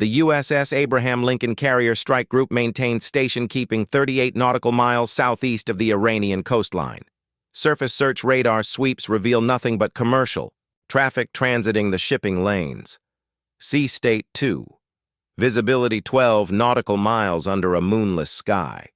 The USS Abraham Lincoln Carrier Strike Group maintains station keeping 38 nautical miles southeast of the Iranian coastline. Surface search radar sweeps reveal nothing but commercial traffic transiting the shipping lanes. Sea state 2. Visibility 12 nautical miles under a moonless sky.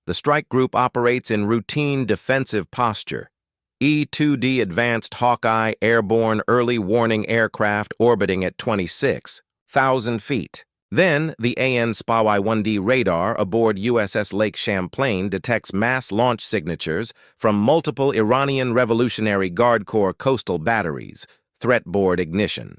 The strike group operates in routine defensive posture. E-2D Advanced Hawkeye airborne early warning aircraft orbiting at 26,000 feet. Then, the AN/SPY-1D radar aboard USS Lake Champlain detects mass launch signatures from multiple Iranian Revolutionary Guard Corps coastal batteries, threat board ignition.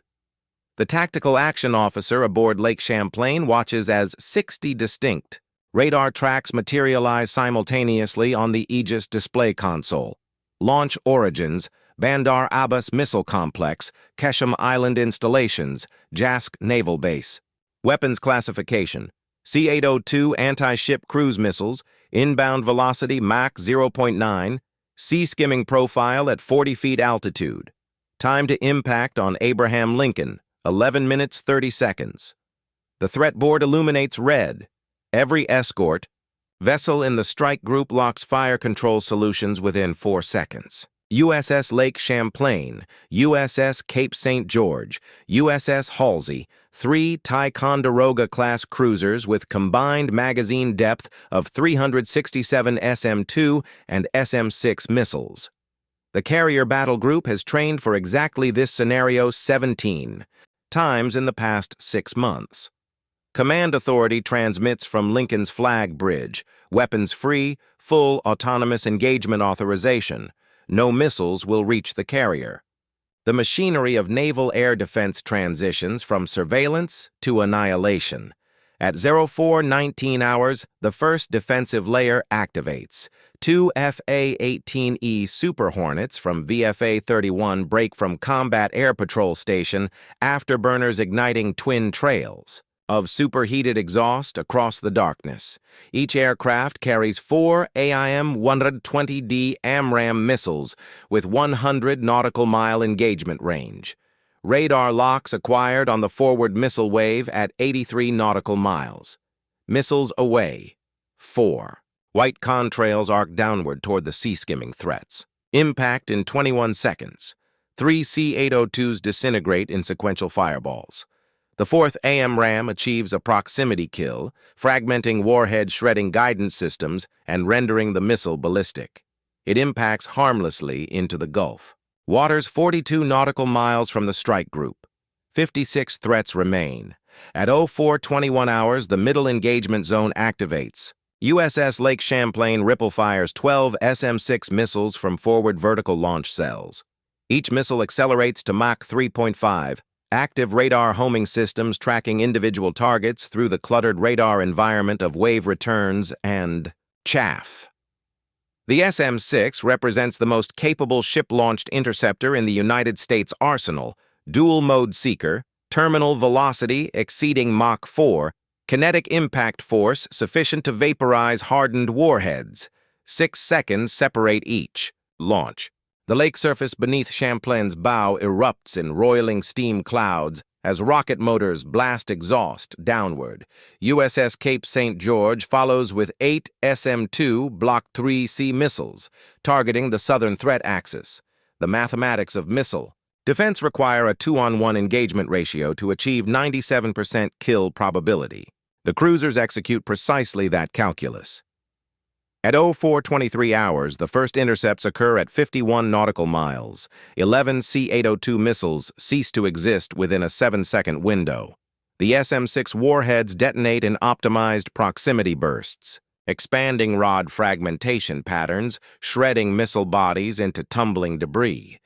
The tactical action officer aboard Lake Champlain watches as 60 distinct radar tracks materialize simultaneously on the Aegis display console. Launch origins: Bandar Abbas Missile Complex, Keshem Island Installations, Jask Naval Base. Weapons classification: C-802 anti-ship cruise missiles, inbound velocity Mach 0.9, sea skimming profile at 40 feet altitude. Time to impact on Abraham Lincoln, 11 minutes 30 seconds. The threat board illuminates red. Every escort vessel in the strike group locks fire control solutions within 4 seconds. USS Lake Champlain, USS Cape St. George, USS Halsey, 3 Ticonderoga-class cruisers with combined magazine depth of 367 SM-2 and SM-6 missiles. The carrier battle group has trained for exactly this scenario 17 times in the past 6 months. Command authority transmits from Lincoln's flag bridge, weapons-free, full autonomous engagement authorization. No missiles will reach the carrier. The machinery of naval air defense transitions from surveillance to annihilation. At 04:19 hours, the first defensive layer activates. 2 FA-18E Super Hornets from VFA-31 break from Combat Air Patrol Station, afterburners igniting twin trails of superheated exhaust across the darkness. Each aircraft carries 4 AIM-120D AMRAAM missiles with 100 nautical mile engagement range. Radar locks acquired on the forward missile wave at 83 nautical miles. Missiles away. 4. White contrails arc downward toward the sea-skimming threats. Impact in 21 seconds. 3 C-802s disintegrate in sequential fireballs. The 4th AMRAAM achieves a proximity kill, fragmenting warhead shredding guidance systems and rendering the missile ballistic. It impacts harmlessly into the Gulf. Waters 42 nautical miles from the strike group. 56 threats remain. At 04:21 hours, the middle engagement zone activates. USS Lake Champlain ripple fires 12 SM-6 missiles from forward vertical launch cells. Each missile accelerates to Mach 3.5. Active radar homing systems tracking individual targets through the cluttered radar environment of wave returns and chaff. The SM-6 represents the most capable ship-launched interceptor in the United States arsenal, dual-mode seeker, terminal velocity exceeding Mach 4, kinetic impact force sufficient to vaporize hardened warheads. 6 seconds separate each. Launch. The lake surface beneath Champlain's bow erupts in roiling steam clouds as rocket motors blast exhaust downward. USS Cape St. George follows with 8 SM-2 Block 3C missiles, targeting the southern threat axis. The mathematics of missile defense require a 2-on-1 engagement ratio to achieve 97% kill probability. The cruisers execute precisely that calculus. At 04:23 hours, the first intercepts occur at 51 nautical miles. 11 C-802 missiles cease to exist within a 7-second window. The SM-6 warheads detonate in optimized proximity bursts, expanding rod fragmentation patterns, shredding missile bodies into tumbling debris.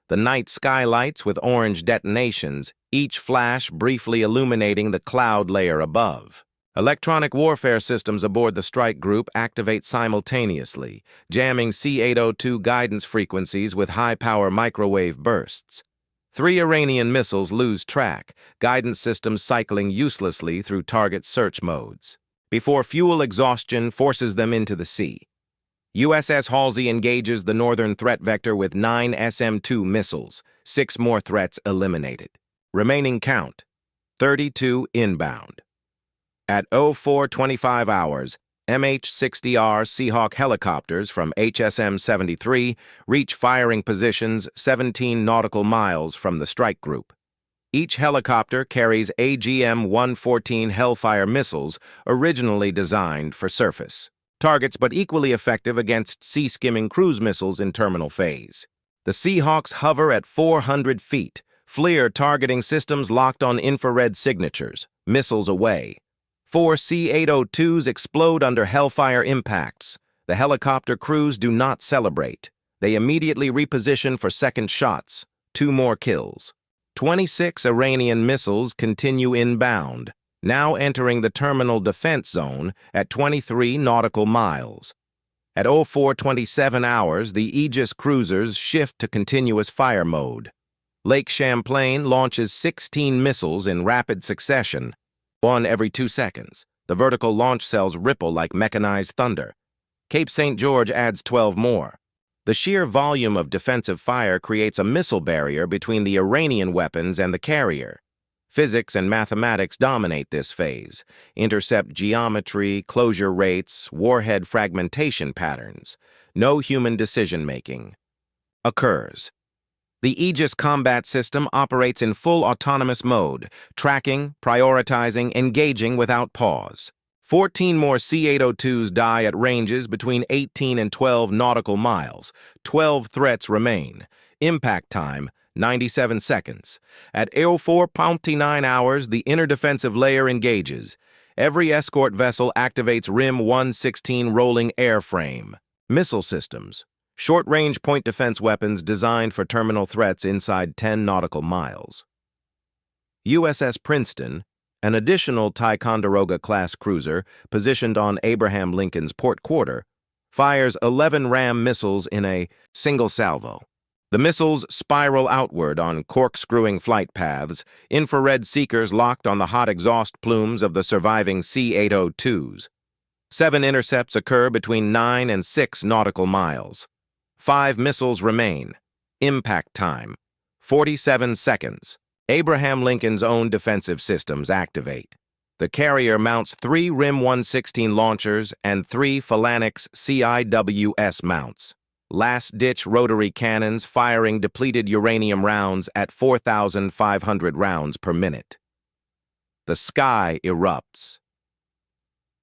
The night skylights with orange detonations, each flash briefly illuminating the cloud layer above. Electronic warfare systems aboard the strike group activate simultaneously, jamming C-802 guidance frequencies with high-power microwave bursts. 3 Iranian missiles lose track, guidance systems cycling uselessly through target search modes, before fuel exhaustion forces them into the sea. USS Halsey engages the northern threat vector with 9 SM-2 missiles, 6 more threats eliminated. Remaining count: 32 inbound. At 04:25 hours, MH-60R Seahawk helicopters from HSM-73 reach firing positions 17 nautical miles from the strike group. Each helicopter carries AGM-114 Hellfire missiles originally designed for surface targets but equally effective against sea-skimming cruise missiles in terminal phase. The Seahawks hover at 400 feet, FLIR targeting systems locked on infrared signatures, missiles away. 4 C-802s explode under Hellfire impacts. The helicopter crews do not celebrate. They immediately reposition for second shots. 2 more kills. 26 Iranian missiles continue inbound, now entering the terminal defense zone at 23 nautical miles. At 04:27 hours, the Aegis cruisers shift to continuous fire mode. Lake Champlain launches 16 missiles in rapid succession, 1 every 2 seconds. The vertical launch cells ripple like mechanized thunder. Cape St. George adds 12 more. The sheer volume of defensive fire creates a missile barrier between the Iranian weapons and the carrier. Physics and mathematics dominate this phase. Intercept geometry, closure rates, warhead fragmentation patterns. No human decision-making occurs. The Aegis combat system operates in full autonomous mode, tracking, prioritizing, engaging without pause. 14 more C-802s die at ranges between 18 and 12 nautical miles. 12 threats remain. Impact time, 97 seconds. At 04:29 hours, the inner defensive layer engages. Every escort vessel activates RIM 116 rolling airframe. Missile systems. Short-range point defense weapons designed for terminal threats inside 10 nautical miles. USS Princeton, an additional Ticonderoga-class cruiser positioned on Abraham Lincoln's port quarter, fires 11 Ram missiles in a single salvo. The missiles spiral outward on corkscrewing flight paths, infrared seekers locked on the hot exhaust plumes of the surviving C-802s. 7 intercepts occur between 9 and 6 nautical miles. 5 missiles remain. Impact time, 47 seconds. Abraham Lincoln's own defensive systems activate. The carrier mounts 3 RIM 116 launchers and 3 Phalanx CIWS mounts. Last-ditch rotary cannons firing depleted uranium rounds at 4,500 rounds per minute. The sky erupts.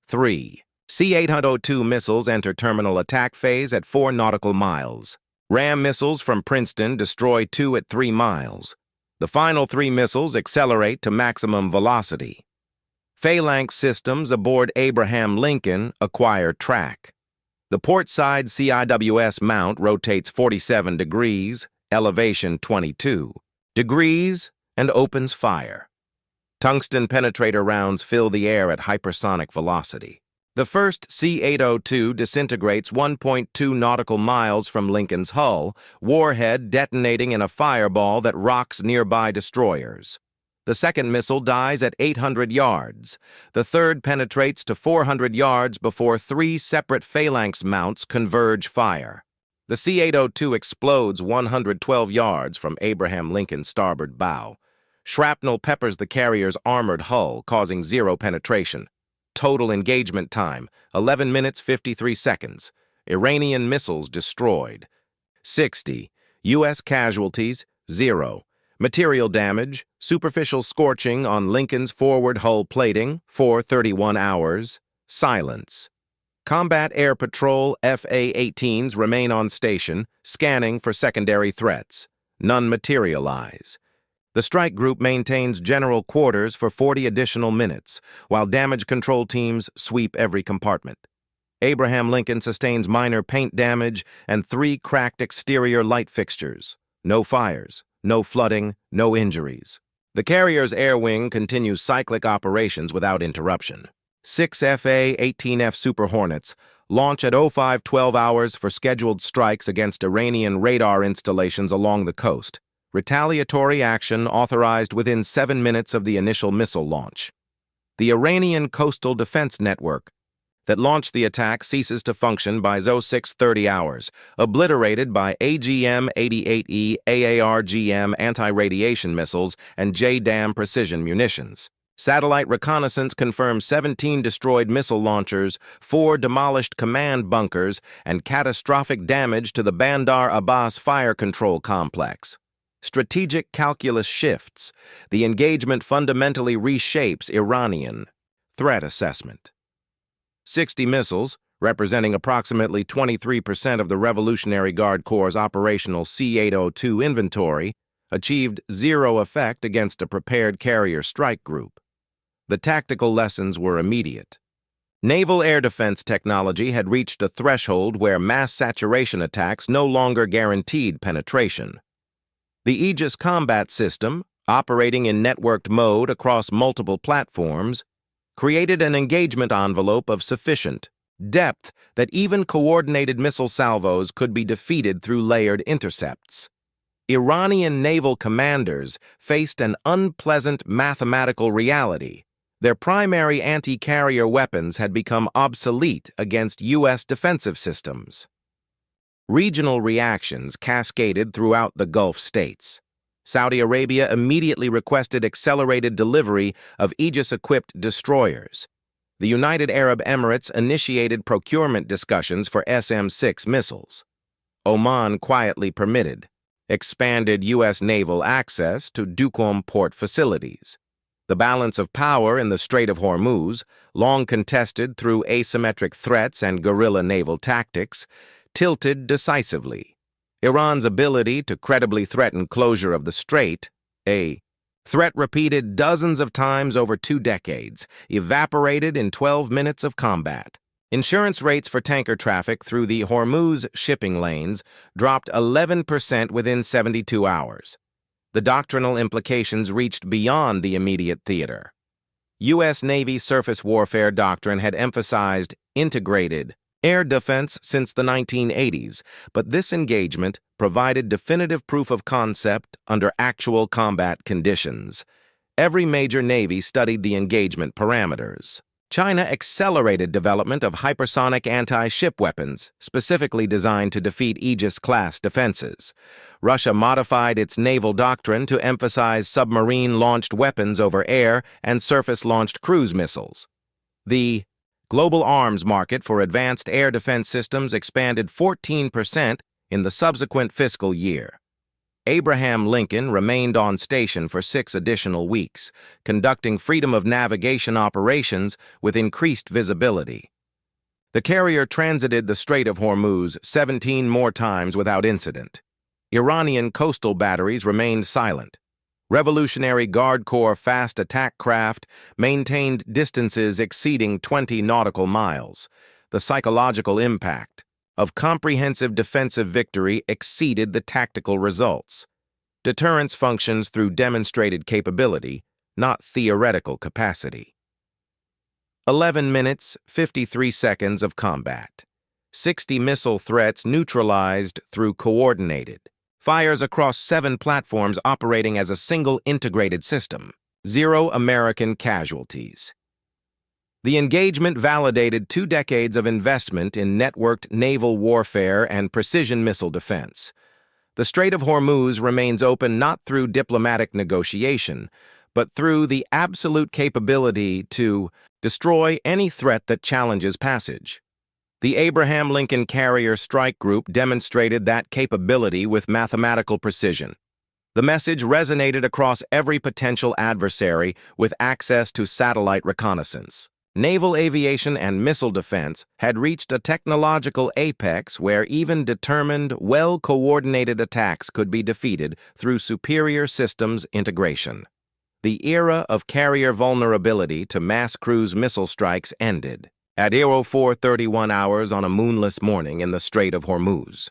3. C-802 missiles enter terminal attack phase at 4 nautical miles. Ram missiles from Princeton destroy 2 at 3 miles. The final 3 missiles accelerate to maximum velocity. Phalanx systems aboard Abraham Lincoln acquire track. The port-side CIWS mount rotates 47 degrees, elevation 22 degrees, and opens fire. Tungsten penetrator rounds fill the air at hypersonic velocity. The first C-802 disintegrates 1.2 nautical miles from Lincoln's hull, warhead detonating in a fireball that rocks nearby destroyers. The second missile dies at 800 yards. The third penetrates to 400 yards before 3 separate Phalanx mounts converge fire. The C-802 explodes 112 yards from Abraham Lincoln's starboard bow. Shrapnel peppers the carrier's armored hull, causing 0 penetration. Total engagement time, 11 minutes 53 seconds. Iranian missiles destroyed. 60. U.S. casualties, 0. Material damage, superficial scorching on Lincoln's forward hull plating, 4:31 hours. Silence. Combat Air Patrol FA-18s remain on station, scanning for secondary threats. None materialize. The strike group maintains general quarters for 40 additional minutes, while damage control teams sweep every compartment. Abraham Lincoln sustains minor paint damage and 3 cracked exterior light fixtures. No fires, no flooding, no injuries. The carrier's air wing continues cyclic operations without interruption. 6 FA-18F Super Hornets launch at 05:12 hours for scheduled strikes against Iranian radar installations along the coast. Retaliatory action authorized within 7 minutes of the initial missile launch. The Iranian Coastal Defense Network, that launched the attack ceases to function by 0630 hours, obliterated by AGM-88E AARGM anti-radiation missiles and JDAM precision munitions. Satellite reconnaissance confirmed 17 destroyed missile launchers, 4 demolished command bunkers, and catastrophic damage to the Bandar Abbas fire control complex. Strategic calculus shifts. The engagement fundamentally reshapes Iranian threat assessment. 60 missiles, representing approximately 23% of the Revolutionary Guard Corps' operational C-802 inventory, achieved zero effect against a prepared carrier strike group. The tactical lessons were immediate. Naval air defense technology had reached a threshold where mass saturation attacks no longer guaranteed penetration. The Aegis combat system, operating in networked mode across multiple platforms, created an engagement envelope of sufficient depth that even coordinated missile salvos could be defeated through layered intercepts. Iranian naval commanders faced an unpleasant mathematical reality. Their primary anti-carrier weapons had become obsolete against U.S. defensive systems. Regional reactions cascaded throughout the Gulf states. Saudi Arabia immediately requested accelerated delivery of Aegis-equipped destroyers. The United Arab Emirates initiated procurement discussions for SM-6 missiles. Oman quietly permitted, expanded U.S. naval access to Duqm port facilities. The balance of power in the Strait of Hormuz, long contested through asymmetric threats and guerrilla naval tactics, tilted decisively. Iran's ability to credibly threaten closure of the strait, a threat repeated dozens of times over 2 decades, evaporated in 12 minutes of combat. Insurance rates for tanker traffic through the Hormuz shipping lanes dropped 11% within 72 hours. The doctrinal implications reached beyond the immediate theater. U.S. Navy surface warfare doctrine had emphasized integrated air defense since the 1980s, but this engagement provided definitive proof of concept under actual combat conditions. Every major navy studied the engagement parameters. China accelerated development of hypersonic anti-ship weapons, specifically designed to defeat Aegis-class defenses. Russia modified its naval doctrine to emphasize submarine-launched weapons over air and surface-launched cruise missiles. The global arms market for advanced air defense systems expanded 14% in the subsequent fiscal year. Abraham Lincoln remained on station for 6 additional weeks, conducting freedom of navigation operations with increased visibility. The carrier transited the Strait of Hormuz 17 more times without incident. Iranian coastal batteries remained silent. Revolutionary Guard Corps fast attack craft maintained distances exceeding 20 nautical miles. The psychological impact of comprehensive defensive victory exceeded the tactical results. Deterrence functions through demonstrated capability, not theoretical capacity. 11 minutes, 53 seconds of combat. 60 missile threats neutralized through coordinated fires across 7 platforms operating as a single integrated system. 0 American casualties. The engagement validated 2 decades of investment in networked naval warfare and precision missile defense. The Strait of Hormuz remains open not through diplomatic negotiation, but through the absolute capability to destroy any threat that challenges passage. The Abraham Lincoln Carrier Strike Group demonstrated that capability with mathematical precision. The message resonated across every potential adversary with access to satellite reconnaissance. Naval aviation and missile defense had reached a technological apex where even determined, well-coordinated attacks could be defeated through superior systems integration. The era of carrier vulnerability to mass cruise missile strikes ended at 0431 hours on a moonless morning in the Strait of Hormuz.